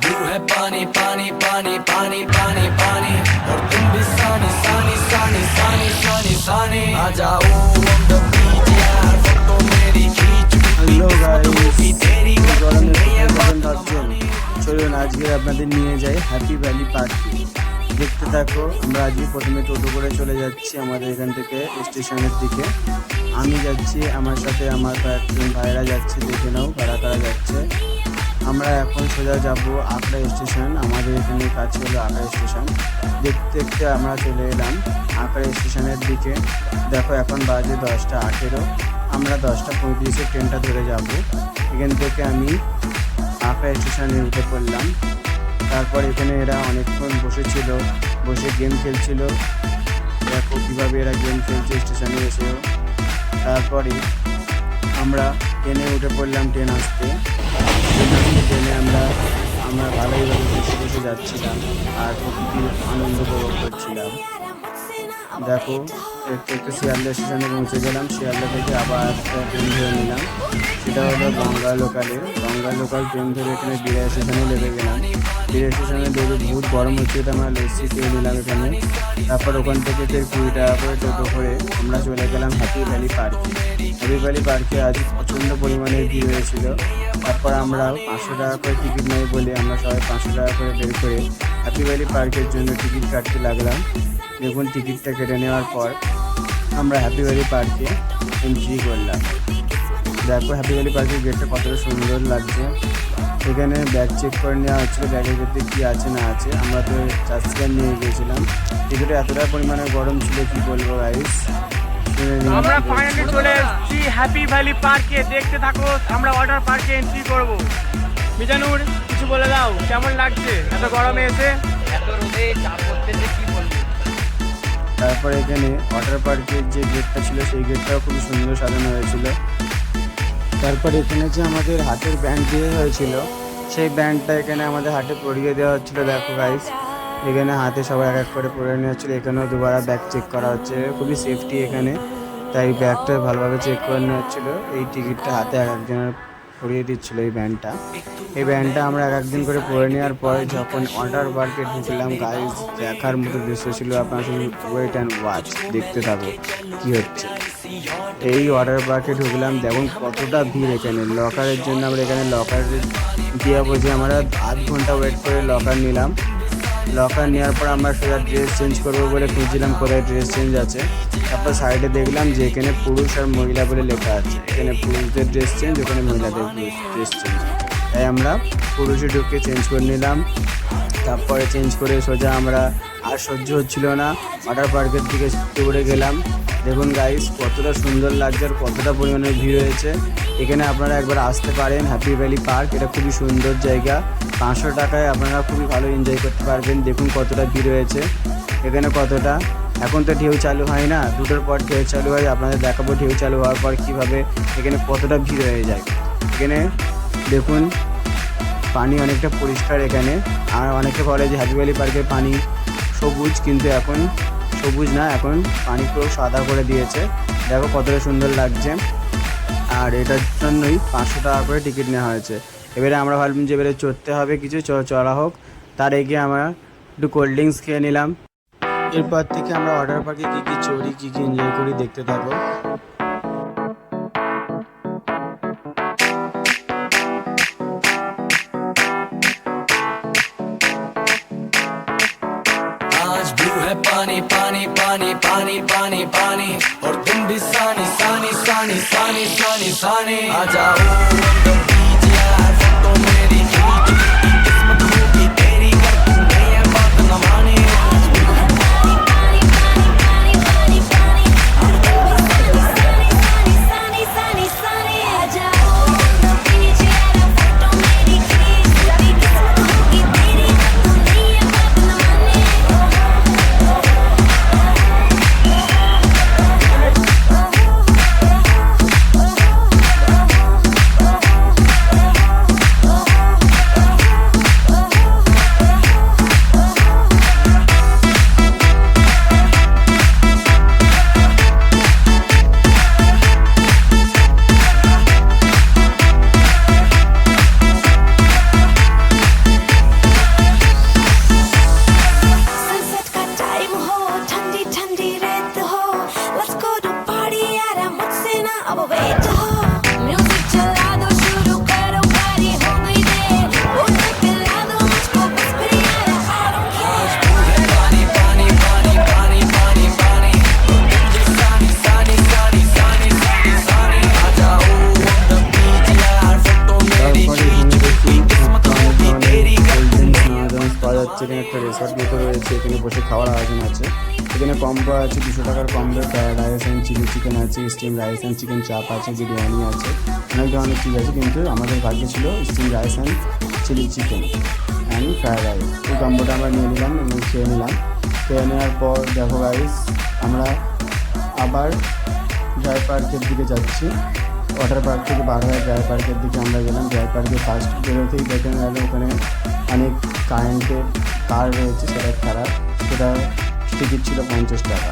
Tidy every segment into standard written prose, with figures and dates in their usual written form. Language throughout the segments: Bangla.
ब्लू है पानी पानी पानी पानी पानी पानी और तुम भी सानी सानी सानी सानी सानी सानी आ जाओ on the beach यार फोटो मेरी खींच হ্যালো গাইস, तेरी গরমে কেমন থাকছেন? চলুন আজকে আপনাদের নিয়ে যাই হ্যাপি ভ্যালি পার্কে। দেখতে থাকো। আমরা আজকে প্রথমে টোটো করে চলে যাচ্ছি আমাদের এখান থেকে স্টেশনের দিকে। আমি যাচ্ছি, আমার সাথে আমার কয়েকজন ভাইরা যাচ্ছে, দেখে নাও কারা কারা যাচ্ছে। আমরা এখন সোজা যাব আগ্রা স্টেশন। আমাদের এখানে কাছে হলো আগ্রা স্টেশন। দেখতে দেখতে আমরা চলে এলাম আগ্রা স্টেশনের দিকে। দেখো এখন বাজে 10:18। আমরা 10:35 ট্রেনটা ধরে যাব। এখান থেকে আমি আগ্রা স্টেশনে উঠে পড়লাম। তারপর এখানে এরা অনেকক্ষণ বসেছিল, বসে গেম খেলছিল। দেখো কীভাবে এরা গেম খেলছে স্টেশনে এসেও। তারপরে আমরা ট্রেনে উঠে পড়লাম, ট্রেন আসতে। ট্রেনে আমরা ভালোইভাবে বসে বসে যাচ্ছিলাম আর প্রকৃতির আনন্দ উপভোগ করছিলাম। দেখো একটু শিয়ালদা স্টেশনে পৌঁছে গেলাম। শিয়ালদা থেকে আবার একটা ট্রেন ধরে নিলাম, সেটা হলো গঙ্গা লোকাল ট্রেন ধরে এখানে বিড়া স্টেশনে লেগে গেলাম। বিড়া স্টেশনে দেখে বহুত গরম হচ্ছে, আমরা লস্যি খেয়ে নিলাম এখানে। তারপর ওখান থেকে ফের 20 টাকা করে টোটো করে আমরা চলে গেলাম হ্যাপি ভ্যালি পার্কে। হ্যাপি ভ্যালি পার্কে আজ প্রচণ্ড পরিমাণে ভিড় হয়েছিল। তারপর আমরা 500 টাকা করে টিকিট নেই বলে আমরা সবাই 500 টাকা করে বের করে হ্যাপি ভ্যালি পার্কের জন্য টিকিট কাটতে লাগলাম। দেখুন টিকিটটা কেটে নেওয়ার পর আমরা হ্যাপি ভ্যালি পার্কে এন্ট্রি করলাম। দেখো হ্যাপি ভ্যালি পার্কের গেটটা কতটা সুন্দর লাগছে। এখানে ব্যাগ চেক করে নেওয়া হচ্ছিলো, ব্যাগের ভেতরে কী আছে না আছে। আমরা তো চার্জকার নিয়ে গিয়েছিলাম। টিকিটে এতটা পরিমাণে গরম ছিল কি বলবো গাইস। আমরা ফাইনালি চলে এসেছি হ্যাপি ভ্যালি পার্কে। দেখতে থাকো, আমরা ওয়াটার পার্কে এন্ট্রি করব। মিজানুর কিছু বলে দাও, কেমন লাগছে এত গরমে এসে? এত রোদে চাপ করতেছে, কি বলবো। তারপরে এখানে ওয়াটার পার্কের যে গেটটা ছিল সেই গেটটাও খুব সুন্দর সাজানো হয়েছিল। তারপর এখানে যে আমাদের হাতের ব্যান্ড দিয়ে হয়েছিল সেই ব্যান্ডটা এখানে আমাদের হাতে পরিয়ে দেওয়া হচ্ছিলো। দেখো গাইস, এখানে হাতে সবাই এক এক করে পরিয়ে নেওয়া হচ্ছিলো। এখানেও দুবার ব্যাগ চেক করা হচ্ছে, খুবই সেফটি এখানে, তাই ব্যাগটা ভালোভাবে চেক করে নেওয়া হচ্ছিলো। এই টিকিটটা হাতে এক একজনের পরিয়ে দিচ্ছিলো এই ব্যান্ডটা আমরা এক একদিন করে পরে নেওয়ার পরে যখন ওয়াটার পার্কে ঢুকলাম গাইস, দেখার মতো দৃশ্য ছিল। আপনারা শুধু ওয়েট অ্যান্ড ওয়াচ, দেখতে থাকো কী হচ্ছে। এই ওয়াটার পার্কে ঢুকলাম, দেখুন কতটা ভিড় এখানে। লকারের জন্য আমরা এখানে লকার দিয়ে বসে আমরা আধ ঘন্টা ওয়েট করে লকার নিলাম। লকার নেওয়ার পর আমরা সোজা ড্রেস চেঞ্জ করবো বলে খুঁজছিলাম কোথায় ড্রেস চেঞ্জ আছে। তারপর সাইডে দেখলাম যে এখানে পুরুষ আর মহিলা বলে লেখা আছে। এখানে পুরুষদের ড্রেস চেঞ্জ, ওখানে মহিলাদের ড্রেস চেঞ্জ। তাই আমরা পুরুষে ঢুকে চেঞ্জ করে নিলাম। তারপরে চেঞ্জ করে সোজা আমরা আর সহ্য হচ্ছিল না, ওয়াটার পার্কের দিকে দৌড়ে গেলাম। দেখুন গাইস কতটা সুন্দর লাগছে আর কতটা পরিমাণে ভিড় হয়েছে। এখানে আপনারা একবার আসতে পারেন হ্যাপি ভ্যালি পার্ক, এটা খুবই সুন্দর জায়গা। 500 টাকায় আপনারা খুবই ভালো এনজয় করতে পারবেন। দেখুন কতটা ভিড় হয়েছে এখানে, কতটা। এখন তো ঢেউ চালু হয় না, 2টোর পর ঢেউ চালু হয়। আপনাদের দেখাবো ঢেউ চালু হওয়ার পর কীভাবে এখানে কতটা ভিড় হয়ে যায়। এখানে দেখুন পানি অনেকটা পরিষ্কার এখানে। আর অনেকে বলে যে হ্যাপি ভ্যালি পার্কের পানি সবুজ, কিন্তু এখন সবুজ না, এখন পানি পুরো সাদা করে দিয়েছে। দেখো কতটা সুন্দর লাগছে। আর এটার জন্যই 500 টাকা করে টিকিট নেওয়া হয়েছে। এবারে আমরা ভাবলাম যে এবারে চড়তে হবে কিছু, চড়া হোক। তার এগিয়ে আমরা একটু কোল্ড ড্রিঙ্কস খেয়ে নিলাম। এরপর থেকে আমরা ওয়াটার পার্কে কী কী চড়ি, কী কী এনজয় করি দেখতে থাকো। ब्लू है पानी पानी पानी पानी पानी पानी और तुम भी सानी सानी सानी सानी सानी सानी आ जाओ on the beach यार फोटो मेरी खींच किस्मत होगी तेरी कर तूने ये बात न मानी যাচ্ছি। এখানে একটা রিসর্ট মতো রয়েছে, এখানে বসে খাওয়ার আয়োজন আছে। এখানে কম্বো আছে 200 টাকার combo, fried rice and chilli chicken আছে, steam rice and chicken chaap আছে, বিরিয়ানি আছে, অনেক ধরনের চিজ আছে। কিন্তু আমাদের ভাগ্যে ছিল steam rice and chilli chicken and fried rice. এই কম্বোটা আমরা নিয়ে নিলাম এবং খেয়ে নিলাম। খেয়ে নেওয়ার পর দেখো গাইস, আমরা আবার ড্রাই পার্কের দিকে যাচ্ছি। ওয়াটার পার্ক থেকে বার হয়ে ড্রাই পার্কের দিকে আমরা গেলাম। ড্রাই পার্কে ফার্স্ট বেরোতেই দেখে গেল ওখানে অনেক কারেন্টের কার রয়েছে, সেটা খেলার, সেটা টিকিট ছিল 50 টাকা।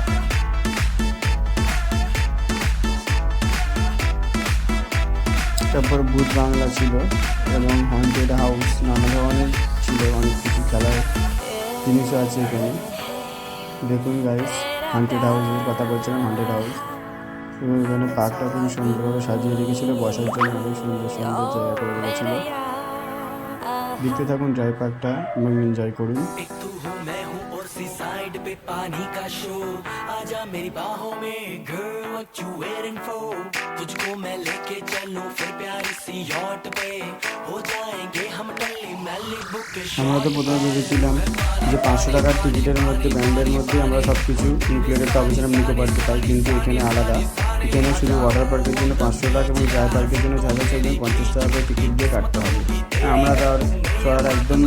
তারপর ভূত বাংলা ছিল এবং হন্টেড হাউস, নানা ধরনের ছিল, অনেক কিছু খেলার জিনিসও আছে এখানে। দেখুন গাইস, হন্টেড হাউসের কথা বলছিলাম, হন্টেড হাউস। এবং এখানে পার্কটা খুবই সুন্দরভাবে সাজিয়ে রেখেছিল, বসার জন্য অনেক সুন্দর সুন্দর জায়গা করে রেখেছিল। দেখতে থাকুন ড্রাই পার্কটা এবং এনজয় করুন। एक तू हूँ मैं हूँ और सी साइड पे पानी का शो, आजा मेरी बाहों में girl what you waiting for, तुझको मैं लेके चलूं फिर प्यारी सी यॉट पे, हो जाएंगे हम टल्ली मैलिबू के আমরা তো প্রথমে ভেবেছিলাম যে 500 টাকার টিকিটের মধ্যে, ব্যান্ডের মধ্যে আমরা সব কিছু ইনক্লুডেড পাবছিলাম, নিতে পারতে পারি। কিন্তু এখানে আলাদা, এখানে শুধু ওয়াটার পার্কের জন্য 500 টাকা এবং ড্রাই পার্কের জন্য যাদের চলবেন 50 টাকা করে টিকিট দিয়ে কাটতে হবে। আমরা তার চড়ার একদম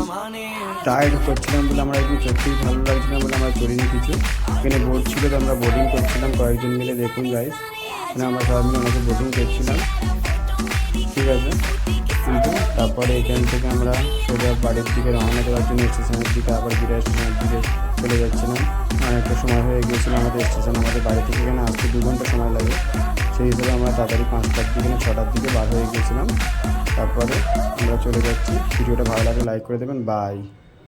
টায়ার্ড করছিলাম বলে, আমরা একদম সত্যিই ভালো লাগছিলাম বলে আমরা চড়িনি কিছু। এখানে বোট ছিল তো আমরা বোটিং করছিলাম কয়েকজন মিলে। দেখুন গাইস, মানে আমরা সবাই মিলে অনেকে বোটিং করছিলাম, ঠিক আছে। কিন্তু তারপরে এখান থেকে আমরা সোজা বাড়ির দিকে রওনা দেওয়ার জন্য স্টেশনের দিকে, আবার বিরাট স্টেশনের দিকে চলে যাচ্ছিলাম। অনেকটা সময় হয়ে গিয়েছিল আমাদের স্টেশন, আমাদের বাড়ি থেকে এখানে আসতে 2 ঘন্টা সময় লাগে। সেই হিসেবে আমরা তাড়াতাড়ি 5টার দিকে না 6টার দিকে বার হয়ে গিয়েছিলাম। তারপরে আমরা চলে যাচ্ছি। ভিডিওটা ভালো লাগলে লাইক করে দেবেন। বাই।